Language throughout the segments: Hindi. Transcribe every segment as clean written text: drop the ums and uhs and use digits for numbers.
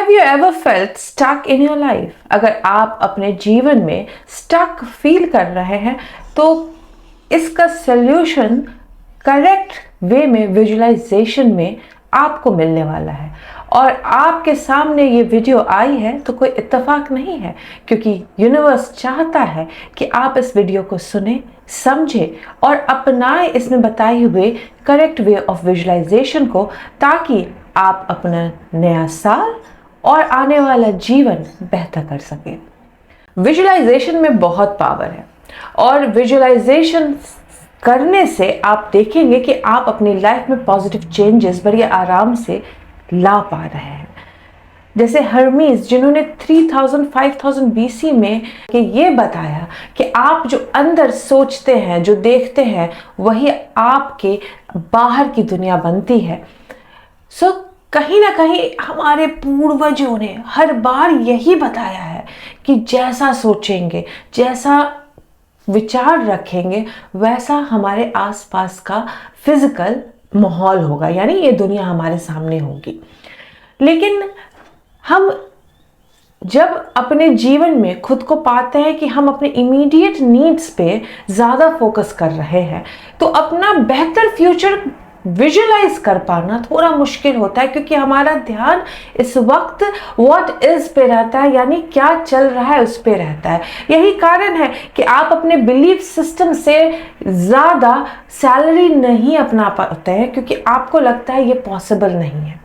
Have you ever felt stuck in your life? अगर आप अपने जीवन में stuck फील कर रहे हैं तो इसका सल्यूशन करेक्ट वे में विजुअलाइजेशन में आपको मिलने वाला है। और आपके सामने ये वीडियो आई है तो कोई इत्तेफाक नहीं है, क्योंकि यूनिवर्स चाहता है कि आप इस वीडियो को सुने, समझे और अपनाएं इसमें बताए हुए करेक्ट वे ऑफ विजुअलाइजेशन को, ताकि आप अपना नया साल और आने वाला जीवन बेहतर कर सकें। विजुअलाइजेशन में बहुत पावर है और विजुअलाइजेशन करने से आप देखेंगे कि आप अपनी लाइफ में पॉजिटिव चेंजेस बड़े आराम से ला पा रहे हैं। जैसे हर्मीज, जिन्होंने 3000-5000 BC में कि ये बताया कि आप जो अंदर सोचते हैं, जो देखते हैं, वही आपके बाहर की दुनिया बनती है। सो कहीं ना कहीं हमारे पूर्वजों ने हर बार यही बताया है कि जैसा सोचेंगे, जैसा विचार रखेंगे, वैसा हमारे आसपास का फिजिकल माहौल होगा, यानी ये दुनिया हमारे सामने होगी। लेकिन हम जब अपने जीवन में खुद को पाते हैं कि हम अपने इमीडिएट नीड्स पे ज़्यादा फोकस कर रहे हैं, तो अपना बेहतर फ्यूचर विजुअलाइज कर पाना थोड़ा मुश्किल होता है, क्योंकि हमारा ध्यान इस वक्त व्हाट इज पे रहता है, यानी क्या चल रहा है उस पे रहता है। यही कारण है कि आप अपने बिलीफ सिस्टम से ज़्यादा सैलरी नहीं अपना पाते हैं, क्योंकि आपको लगता है ये पॉसिबल नहीं है।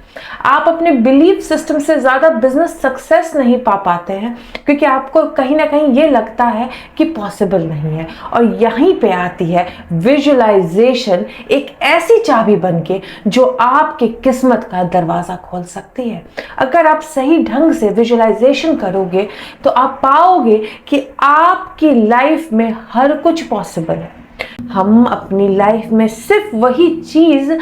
आप अपने बिलीफ सिस्टम से ज़्यादा बिजनेस सक्सेस नहीं पा पाते हैं, क्योंकि आपको कहीं ना कहीं ये लगता है कि पॉसिबल नहीं है। और यहीं पे आती है विजुअलाइजेशन, एक ऐसी चाबी बनके जो आपके किस्मत का दरवाज़ा खोल सकती है। अगर आप सही ढंग से विजुअलाइजेशन करोगे तो आप पाओगे कि आपकी लाइफ में हर कुछ पॉसिबल है। हम अपनी लाइफ में सिर्फ वही चीज़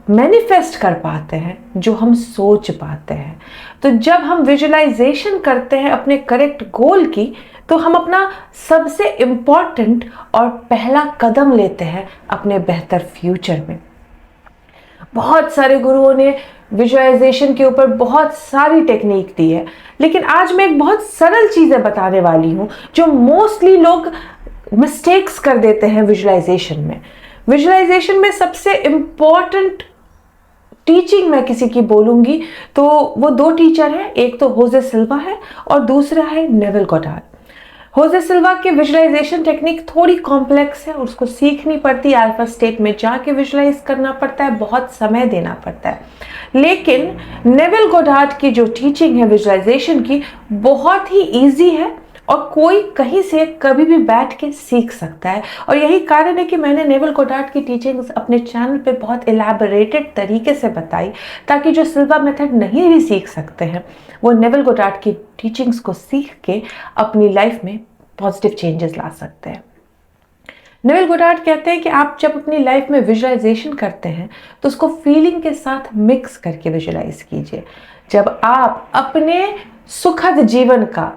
मैनिफेस्ट कर पाते हैं जो हम सोच पाते हैं। तो जब हम विजुअलाइजेशन करते हैं अपने करेक्ट गोल की, तो हम अपना सबसे इम्पॉर्टेंट और पहला कदम लेते हैं अपने बेहतर फ्यूचर में। बहुत सारे गुरुओं ने विजुअलाइजेशन के ऊपर बहुत सारी टेक्निक दी है, लेकिन आज मैं एक बहुत सरल चीज़ें बताने वाली हूँ जो मोस्टली लोग मिस्टेक्स कर देते हैं विजुअलाइजेशन में। विजुअलाइजेशन में सबसे इम्पॉर्टेंट टीचिंग मैं किसी की बोलूंगी तो वो दो टीचर हैं, एक तो होजे सिल्वा है और दूसरा है नेविल गोडार्ड। होजे सिल्वा की विजुअलाइजेशन टेक्निक थोड़ी कॉम्प्लेक्स है, उसको सीखनी पड़ती है, अल्फा स्टेट में जाके विजुअलाइज करना पड़ता है, बहुत समय देना पड़ता है। लेकिन नेविल गोडार्ड की जो टीचिंग है विजुअलाइजेशन की, बहुत ही ईजी है और कोई कहीं से कभी भी बैठ के सीख सकता है। और यही कारण है कि मैंने नेविल गोडार्ड की टीचिंग्स अपने चैनल पे बहुत एलैबोरेटेड तरीके से बताई, ताकि जो सिल्वा मेथड नहीं भी सीख सकते हैं वो नेविल गोडार्ड की टीचिंग्स को सीख के अपनी लाइफ में पॉजिटिव चेंजेस ला सकते हैं। नेविल गोडार्ड कहते हैं कि आप जब अपनी लाइफ में विजुअलाइजेशन करते हैं तो उसको फीलिंग के साथ मिक्स करके विजुअलाइज कीजिए। जब आप अपने सुखद जीवन का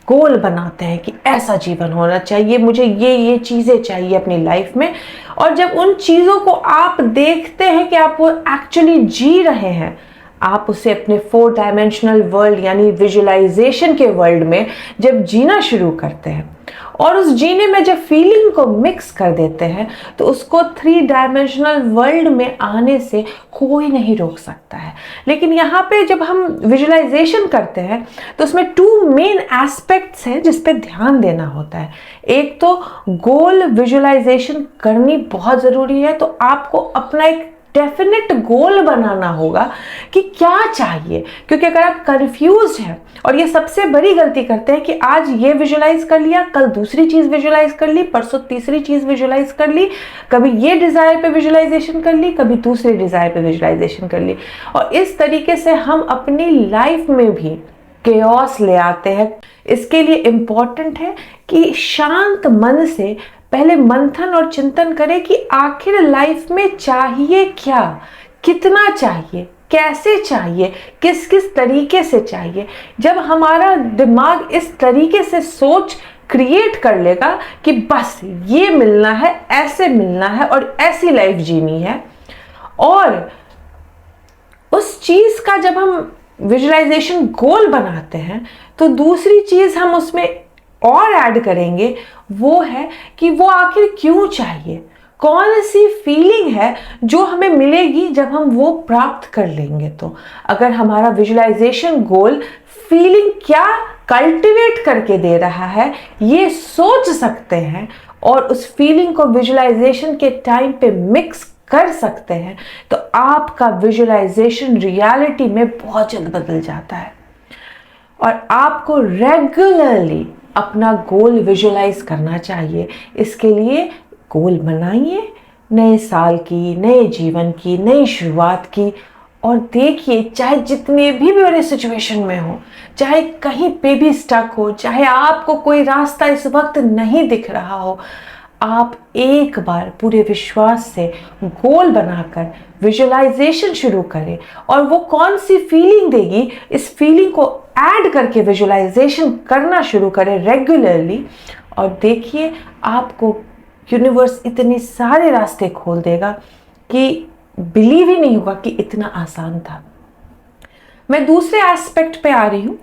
गोल बनाते हैं कि ऐसा जीवन होना चाहिए, मुझे ये चीज़ें चाहिए अपनी लाइफ में, और जब उन चीज़ों को आप देखते हैं कि आप वो एक्चुअली जी रहे हैं, आप उसे अपने 4 डायमेंशनल वर्ल्ड यानी विजुअलाइजेशन के वर्ल्ड में जब जीना शुरू करते हैं और उस जीने में जब फीलिंग को मिक्स कर देते हैं, तो उसको 3 डायमेंशनल वर्ल्ड में आने से कोई नहीं रोक सकता है। लेकिन यहाँ पे जब हम विजुअलाइजेशन करते हैं तो उसमें 2 मेन एस्पेक्ट्स हैं जिस पे ध्यान देना होता है। एक तो गोल विजुअलाइजेशन करनी बहुत ज़रूरी है, तो आपको अपना एक डेफिनेट गोल बनाना होगा कि क्या चाहिए, क्योंकि अगर आप कंफ्यूज हैं, और ये सबसे बड़ी गलती करते हैं कि आज ये विजुअलाइज कर लिया, कल दूसरी चीज़ विजुअलाइज कर ली, परसों तीसरी चीज़ विजुअलाइज कर ली, कभी ये डिज़ायर पे विजुअलाइजेशन कर ली, कभी दूसरे डिज़ायर पे विजुअलाइजेशन कर ली, और इस तरीके से हम अपनी लाइफ में भी केओस ले आते हैं। इसके लिए इम्पॉर्टेंट है कि शांत मन से पहले मंथन और चिंतन करें कि आखिर लाइफ में चाहिए क्या, कितना चाहिए, कैसे चाहिए, किस किस तरीके से चाहिए। जब हमारा दिमाग इस तरीके से सोच क्रिएट कर लेगा कि बस ये मिलना है, ऐसे मिलना है और ऐसी लाइफ जीनी है, और उस चीज़ का जब हम विजुअलाइजेशन गोल बनाते हैं तो दूसरी चीज़ हम उसमें और ऐड करेंगे, वो है कि वो आखिर क्यों चाहिए, कौन सी फीलिंग है जो हमें मिलेगी जब हम वो प्राप्त कर लेंगे। तो अगर हमारा विजुअलाइजेशन गोल फीलिंग क्या कल्टीवेट करके दे रहा है ये सोच सकते हैं और उस फीलिंग को विजुअलाइजेशन के टाइम पे मिक्स कर सकते हैं, तो आपका विजुअलाइजेशन रियलिटी में बहुत जल्द बदल जाता है। और आपको रेगुलरली अपना गोल विजुअलाइज करना चाहिए। इसके लिए गोल बनाइए, नए साल की, नए जीवन की, नई शुरुआत की, और देखिए चाहे जितने भी बड़े सिचुएशन में हो, चाहे कहीं पे भी स्टक हो, चाहे आपको कोई रास्ता इस वक्त नहीं दिख रहा हो, आप एक बार पूरे विश्वास से गोल बनाकर विजुअलाइजेशन शुरू करें और वो कौन सी फीलिंग देगी, इस फीलिंग को ऐड करके विजुअलाइजेशन करना शुरू करें रेगुलरली, और देखिए आपको यूनिवर्स इतने सारे रास्ते खोल देगा कि बिलीव ही नहीं होगा कि इतना आसान था। मैं दूसरे एस्पेक्ट पे आ रही हूँ।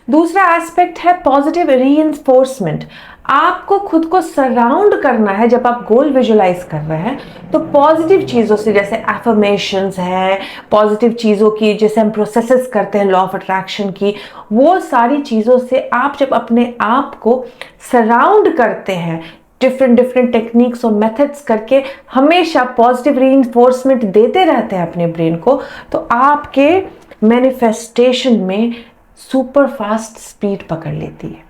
दूसरा एस्पेक्ट है पॉजिटिव रीइंफोर्समेंट। आपको खुद को सराउंड करना है जब आप गोल विजुअलाइज कर रहे हैं तो पॉजिटिव चीज़ों से, जैसे एफर्मेशंस है, पॉजिटिव चीज़ों की जैसे हम प्रोसेसेस करते हैं लॉ ऑफ अट्रैक्शन की, वो सारी चीज़ों से आप जब अपने आप को सराउंड करते हैं डिफरेंट टेक्निक्स और मेथड्स करके, हमेशा पॉजिटिव रीइंफोर्समेंट देते रहते हैं अपने ब्रेन को, तो आपके मैनिफेस्टेशन में सुपर फास्ट स्पीड पकड़ लेती है।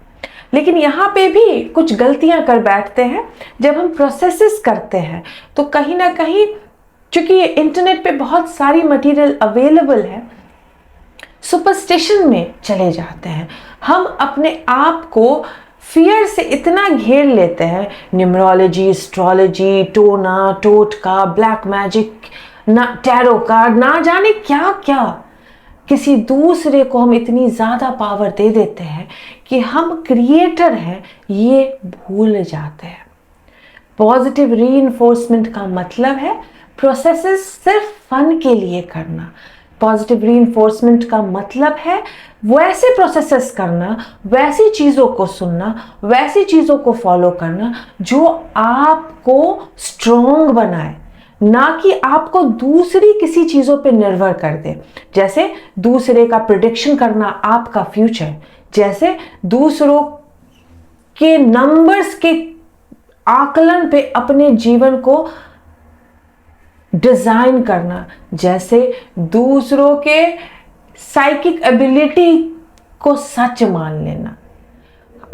लेकिन यहाँ पे भी कुछ गलतियां कर बैठते हैं। जब हम प्रोसेसेस करते हैं तो कहीं ना कहीं, चूंकि इंटरनेट पे बहुत सारी मटेरियल अवेलेबल है, सुपरस्टिशन में चले जाते हैं। हम अपने आप को फियर से इतना घेर लेते हैं, न्यूमरोलॉजी, एस्ट्रोलॉजी, टोना टोटका, ब्लैक मैजिक, ना टैरो कार्ड, ना जाने क्या क्या, किसी दूसरे को हम इतनी ज़्यादा पावर दे देते हैं कि हम क्रिएटर हैं ये भूल जाते हैं। पॉजिटिव रीइंफोर्समेंट का मतलब है प्रोसेसेस सिर्फ फन के लिए करना। पॉजिटिव रीइंफोर्समेंट का मतलब है वैसे प्रोसेसेस करना, वैसी चीज़ों को सुनना, वैसी चीज़ों को फॉलो करना जो आपको स्ट्रॉन्ग बनाए, ना कि आपको दूसरी किसी चीज़ों पे निर्भर कर दे। जैसे दूसरे का प्रिडिक्शन करना आपका फ्यूचर, जैसे दूसरों के नंबर्स के आकलन पे अपने जीवन को डिजाइन करना, जैसे दूसरों के साइकिक एबिलिटी को सच मान लेना।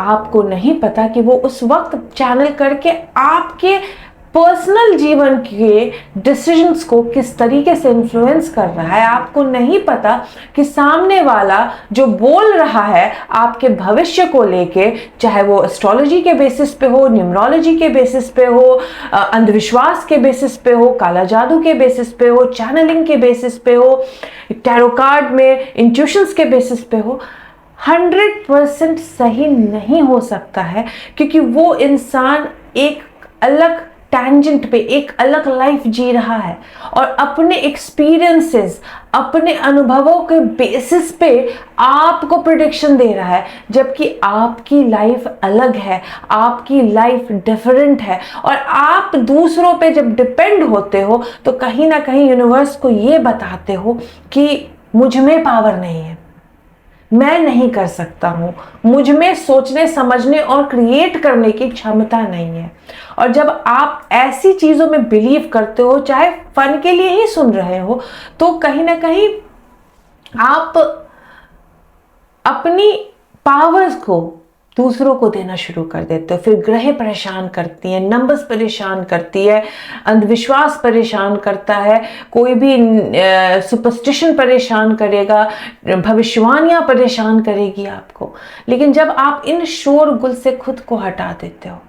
आपको नहीं पता कि वो उस वक्त चैनल करके आपके पर्सनल जीवन के डिसीजंस को किस तरीके से इन्फ्लुएंस कर रहा है। आपको नहीं पता कि सामने वाला जो बोल रहा है आपके भविष्य को लेके, चाहे वो एस्ट्रोलॉजी के बेसिस पे हो, न्यूमरोलॉजी के बेसिस पे हो, अंधविश्वास के बेसिस पे हो, काला जादू के बेसिस पे हो, चैनलिंग के बेसिस पे हो, टैरो कार्ड में इंट्यूशंस के बेसिस पे हो, 100% सही नहीं हो सकता है, क्योंकि वो इंसान एक अलग टैंजेंट पे एक अलग लाइफ जी रहा है और अपने एक्सपीरियंसेस, अपने अनुभवों के बेसिस पे आपको प्रेडिक्शन दे रहा है, जबकि आपकी लाइफ अलग है, आपकी लाइफ डिफरेंट है। और आप दूसरों पे जब डिपेंड होते हो तो कहीं ना कहीं यूनिवर्स को ये बताते हो कि मुझ में पावर नहीं है, मैं नहीं कर सकता हूं, मुझ में सोचने समझने और क्रिएट करने की क्षमता नहीं है। और जब आप ऐसी चीजों में बिलीव करते हो, चाहे फन के लिए ही सुन रहे हो, तो कहीं ना कहीं आप अपनी पावर्स को दूसरों को देना शुरू कर देते हो। फिर ग्रह परेशान करती हैं, नंबर्स परेशान करती है, अंधविश्वास परेशान करता है, कोई भी सुपरस्टिशन परेशान करेगा, भविष्यवाणियां परेशान करेगी आपको। लेकिन जब आप इन शोरगुल से खुद को हटा देते हो,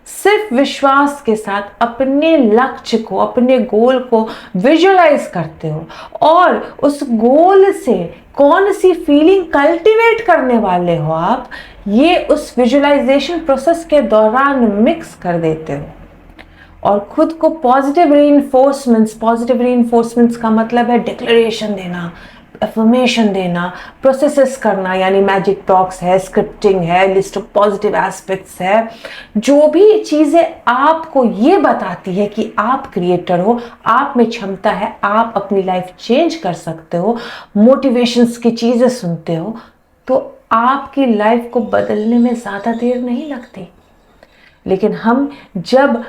सिर्फ विश्वास के साथ अपने लक्ष्य को, अपने गोल को विजुअलाइज करते हो और उस गोल से कौन सी फीलिंग कल्टीवेट करने वाले हो आप, ये उस विजुअलाइजेशन प्रोसेस के दौरान मिक्स कर देते हो और खुद को पॉजिटिव रीइंफोर्समेंट्स का मतलब है डिक्लेरेशन देना, अफर्मेशन देना, प्रोसेसेस करना, यानी मैजिक टॉक्स है, स्क्रिप्टिंग है, लिस्ट ऑफ पॉजिटिव एस्पेक्ट्स है, जो भी चीज़ें आपको ये बताती है कि आप क्रिएटर हो, आप में क्षमता है, आप अपनी लाइफ चेंज कर सकते हो, मोटिवेशंस की चीज़ें सुनते हो, तो आपकी लाइफ को बदलने में ज़्यादा देर नहीं लगती। लेकिन हम जब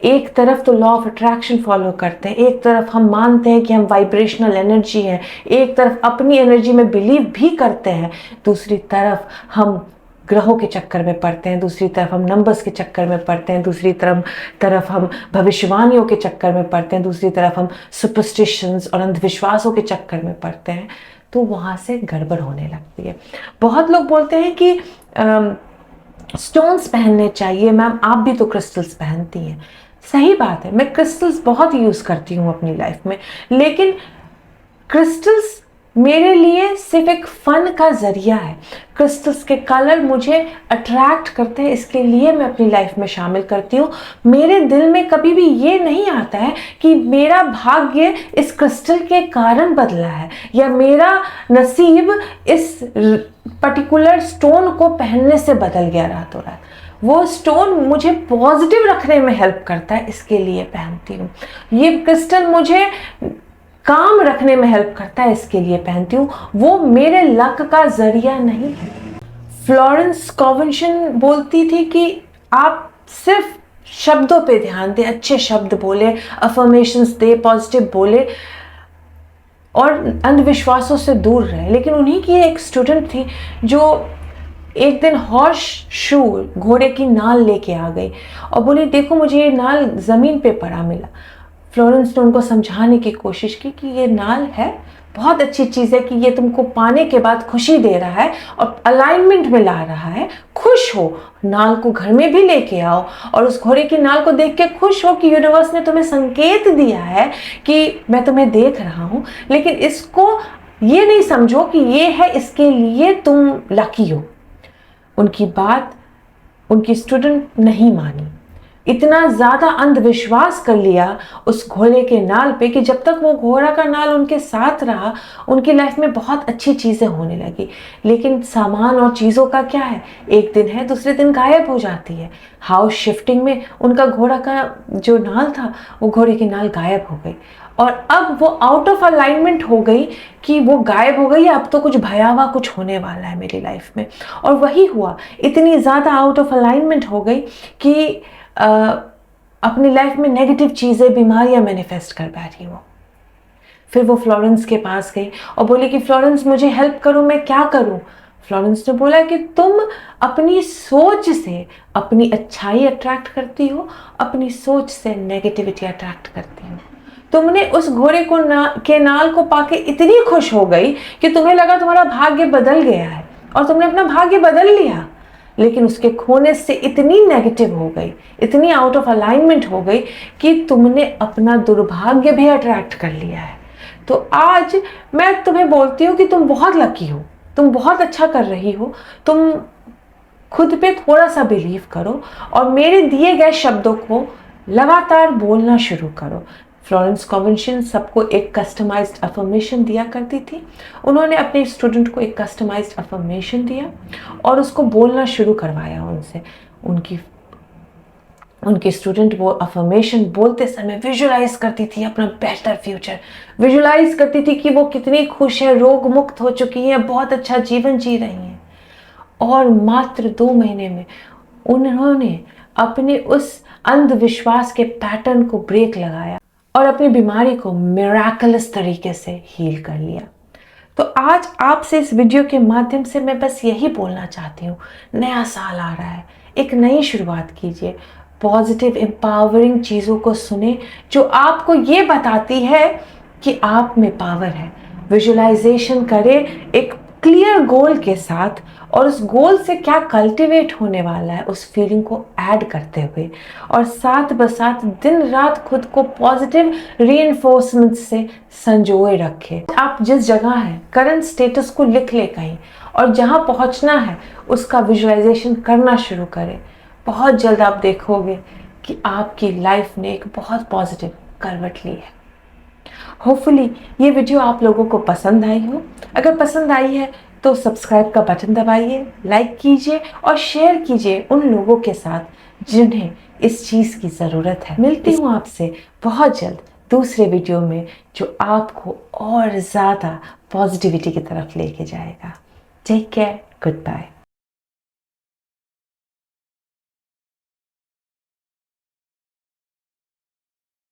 एक तरफ तो लॉ ऑफ अट्रैक्शन फॉलो करते हैं, एक तरफ हम मानते हैं कि हम वाइब्रेशनल एनर्जी हैं, एक तरफ अपनी एनर्जी में बिलीव भी करते हैं, दूसरी तरफ हम ग्रहों के चक्कर में पड़ते हैं, दूसरी तरफ हम नंबर्स के चक्कर में पड़ते हैं, दूसरी तरफ हम भविष्यवाणियों के चक्कर में पड़ते हैं, दूसरी तरफ हम सुपरस्टिशंस और अंधविश्वासों के चक्कर में पड़ते हैं, तो वहाँ से गड़बड़ होने लगती है। बहुत लोग बोलते हैं कि स्टोन्स पहनने चाहिए। मैम आप भी तो क्रिस्टल्स पहनती हैं। सही बात है, मैं क्रिस्टल्स बहुत यूज़ करती हूँ अपनी लाइफ में, लेकिन क्रिस्टल्स मेरे लिए सिर्फ एक फन का जरिया है। क्रिस्टल्स के कलर मुझे अट्रैक्ट करते हैं, इसके लिए मैं अपनी लाइफ में शामिल करती हूँ। मेरे दिल में कभी भी ये नहीं आता है कि मेरा भाग्य इस क्रिस्टल के कारण बदला है या मेरा नसीब इस पर्टिकुलर स्टोन को पहनने से बदल गया रातों रात। वो स्टोन मुझे पॉजिटिव रखने में हेल्प करता है, इसके लिए पहनती हूँ। ये क्रिस्टल मुझे काम रखने में हेल्प करता है, इसके लिए पहनती हूँ। वो मेरे लक का जरिया नहीं है। फ्लोरेंस कॉवेंशन बोलती थी कि आप सिर्फ शब्दों पे ध्यान दें, अच्छे शब्द बोले, अफर्मेशंस दे, पॉजिटिव बोले और अंधविश्वासों से दूर रहे। लेकिन उन्हीं की एक स्टूडेंट थी जो एक दिन हॉर्स शू, घोड़े की नाल लेके आ गई और बोली देखो मुझे ये नाल ज़मीन पे पड़ा मिला। फ्लोरेंस ने उनको समझाने की कोशिश की कि ये नाल है, बहुत अच्छी चीज़ है कि ये तुमको पाने के बाद खुशी दे रहा है और अलाइनमेंट में ला रहा है। खुश हो, नाल को घर में भी लेके आओ और उस घोड़े की नाल को देख के खुश हो कि यूनिवर्स ने तुम्हें संकेत दिया है कि मैं तुम्हें देख रहा हूँ। लेकिन इसको ये नहीं समझो कि ये है इसके लिए तुम लकी हो। उनकी बात उनकी स्टूडेंट नहीं मानी, इतना ज़्यादा अंधविश्वास कर लिया उस घोड़े के नाल पे कि जब तक वो घोड़ा का नाल उनके साथ रहा, उनकी लाइफ में बहुत अच्छी चीज़ें होने लगी। लेकिन सामान और चीज़ों का क्या है, एक दिन है दूसरे दिन गायब हो जाती है। हाउस शिफ्टिंग में उनका घोड़ा का जो नाल था, वो घोड़े की नाल गायब हो गई और अब वो आउट ऑफ अलाइनमेंट हो गई कि वो गायब हो गई, अब तो कुछ भयावह कुछ होने वाला है मेरी लाइफ में। और वही हुआ, इतनी ज़्यादा आउट ऑफ अलाइनमेंट हो गई कि अपनी लाइफ में नेगेटिव चीज़ें, बीमारियां मैनिफेस्ट कर बैठी वो। फिर वो फ्लोरेंस के पास गई और बोली कि फ्लोरेंस मुझे हेल्प करो, मैं क्या करूं। फ्लोरेंस ने बोला कि तुम अपनी सोच से अपनी अच्छाई अट्रैक्ट करती हो, अपनी सोच से नेगेटिविटी अट्रैक्ट करती हो। तुमने उस घोड़े को के नाल को पाके इतनी खुश हो गई कि तुम्हें लगा तुम्हारा भाग्य बदल गया है और तुमने अपना भाग्य बदल लिया। लेकिन उसके खोने से इतनी नेगेटिव हो गई, इतनी आउट ऑफ अलाइनमेंट हो गई कि तुमने अपना दुर्भाग्य भी अट्रैक्ट कर लिया है। तो आज मैं तुम्हें बोलती हूँ कि तुम बहुत लकी हो, तुम बहुत अच्छा कर रही हो। तुम खुद पे थोड़ा सा बिलीव करो और मेरे दिए गए शब्दों को लगातार बोलना शुरू करो। फ्लोरेंस कॉवेंशन सबको एक कस्टमाइज्ड अफर्मेशन दिया करती थी। उन्होंने अपने स्टूडेंट को एक कस्टमाइज्ड अफर्मेशन दिया और उसको बोलना शुरू करवाया उनसे। उनकी स्टूडेंट वो अफर्मेशन बोलते समय विजुलाइज करती थी अपना बेहतर फ्यूचर, विजुलाइज करती थी कि वो कितनी खुश है, रोग मुक्त हो चुकी हैं, बहुत अच्छा जीवन जी रही हैं। और मात्र 2 महीने में उन्होंने अपने उस अंधविश्वास के पैटर्न को ब्रेक लगाया और अपनी बीमारी को मिराकलस तरीके से हील कर लिया। तो आज आपसे इस वीडियो के माध्यम से मैं बस यही बोलना चाहती हूँ, नया साल आ रहा है, एक नई शुरुआत कीजिए। पॉजिटिव एम्पावरिंग चीज़ों को सुने जो आपको ये बताती है कि आप में पावर है। विजुलाइजेशन करें एक क्लियर गोल के साथ और उस गोल से क्या कल्टीवेट होने वाला है उस फीलिंग को ऐड करते हुए, और साथ बसाथ दिन रात खुद को पॉजिटिव रीइंफोर्समेंट से संजोए रखें। आप जिस जगह हैं करंट स्टेटस को लिख ले कहीं और जहां पहुंचना है उसका विजुअलाइजेशन करना शुरू करें। बहुत जल्द आप देखोगे कि आपकी लाइफ ने एक बहुत पॉजिटिव करवट ली है। होपफुली ये वीडियो आप लोगों को पसंद आई हो। अगर पसंद आई है तो सब्सक्राइब का बटन दबाइए, लाइक कीजिए और शेयर कीजिए उन लोगों के साथ जिन्हें इस चीज़ की ज़रूरत है। मिलती हूँ आपसे बहुत जल्द दूसरे वीडियो में जो आपको और ज़्यादा पॉजिटिविटी की तरफ लेके जाएगा। Take care, good bye.